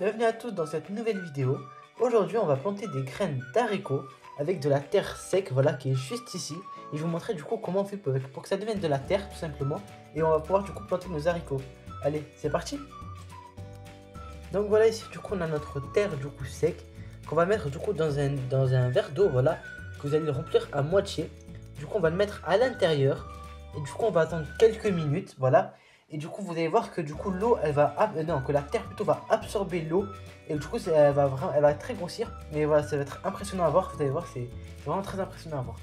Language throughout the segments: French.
Bienvenue à tous dans cette nouvelle vidéo. Aujourd'hui on va planter des graines d'haricots avec de la terre sec, voilà, qui est juste ici. Et je vais vous montrer du coup comment on fait pour que ça devienne de la terre tout simplement. Et on va pouvoir du coup planter nos haricots. Allez, c'est parti. Donc voilà, ici du coup on a notre terre du coup sec qu'on va mettre du coup dans un verre d'eau, voilà, que vous allez le remplir à moitié. Du coup on va le mettre à l'intérieur et du coup on va attendre quelques minutes, voilà. Et du coup vous allez voir que du coup l'eau elle va non, que la terre plutôt va absorber l'eau et du coup elle va très grossir, mais voilà, ça va être impressionnant à voir. Vous allez voir, c'est vraiment très impressionnant à voir.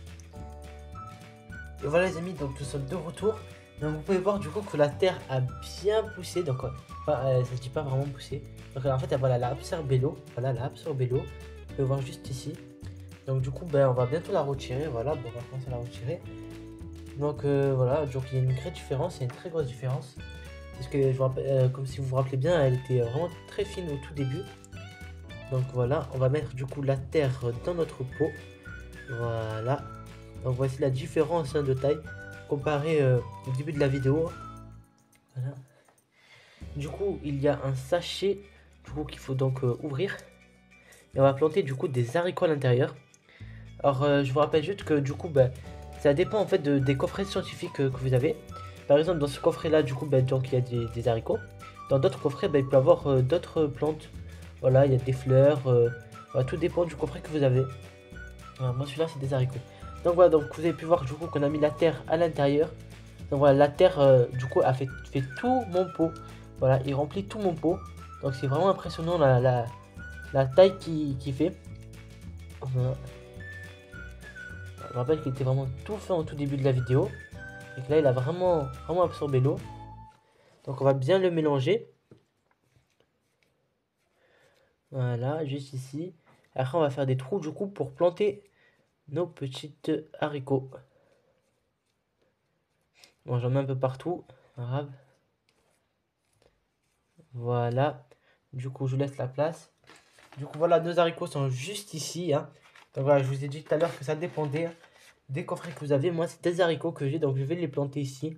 Et voilà les amis, donc nous sommes de retour. Donc vous pouvez voir du coup que la terre a bien poussé, donc ça se dit pas vraiment poussé. Donc en fait voilà, elle a absorbé l'eau, voilà, elle a absorbé l'eau. Vous pouvez voir juste ici. Donc du coup on va bientôt la retirer, voilà, bon, on va commencer à la retirer. Donc voilà, donc il y a une vraie différence, il y a une très grosse différence. Parce que je vous rappelle, comme si vous vous rappelez bien, elle était vraiment très fine au tout début. Donc voilà, on va mettre du coup la terre dans notre pot. Voilà. Donc voici la différence de taille comparée au début de la vidéo. Voilà. Du coup, il y a un sachet du coup qu'il faut donc ouvrir. Et on va planter du coup des haricots à l'intérieur. Alors je vous rappelle juste que du coup ça dépend en fait des coffrets scientifiques que vous avez. Par exemple dans ce coffret là du coup donc il y a des haricots. Dans d'autres coffrets il peut y avoir d'autres plantes. Voilà, il y a des fleurs. Voilà, tout dépend du coffret que vous avez. Voilà, moi celui-là c'est des haricots. Donc voilà, donc vous avez pu voir du coup qu'on a mis la terre à l'intérieur. Donc voilà, la terre du coup a fait tout mon pot. Voilà, il remplit tout mon pot. Donc c'est vraiment impressionnant la taille qu'il fait. Voilà. Je me rappelle qu'il était vraiment tout fait en tout début de la vidéo. Et que là il a vraiment absorbé l'eau. Donc on va bien le mélanger. Voilà, juste ici. Après on va faire des trous du coup pour planter nos petites haricots. Bon, j'en mets un peu partout. Grave. Voilà. Du coup je laisse la place. Du coup voilà, nos haricots sont juste ici, hein. Donc voilà, je vous ai dit tout à l'heure que ça dépendait des coffrets que vous avez. Moi c'est des haricots que j'ai, donc je vais les planter ici.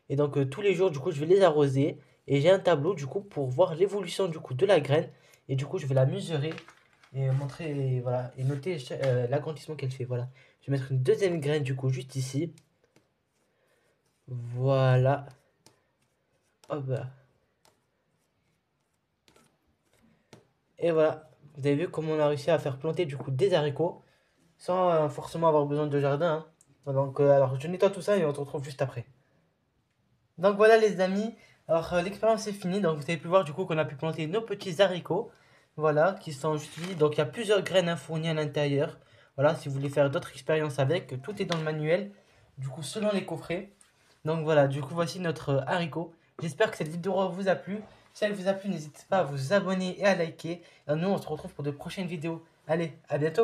Et donc tous les jours du coup je vais les arroser. Et j'ai un tableau du coup pour voir l'évolution du coup de la graine. Et du coup je vais la mesurer et montrer, voilà, et noter l'agrandissement qu'elle fait. Voilà. Je vais mettre une deuxième graine du coup juste ici. Voilà. Hop là. Et voilà. Vous avez vu comment on a réussi à faire planter du coup des haricots sans forcément avoir besoin de jardin, hein. Donc alors je nettoie tout ça et on se retrouve juste après. Donc voilà les amis, alors l'expérience est finie. Donc vous avez pu voir du coup qu'on a pu planter nos petits haricots. Voilà, qui sont juste ici. Donc il y a plusieurs graines fournies à l'intérieur. Voilà, si vous voulez faire d'autres expériences avec, tout est dans le manuel. Du coup selon les coffrets. Donc voilà, du coup voici notre haricot. J'espère que cette vidéo vous a plu. Si elle vous a plu, n'hésitez pas à vous abonner et à liker. Et nous on se retrouve pour de prochaines vidéos. Allez, à bientôt.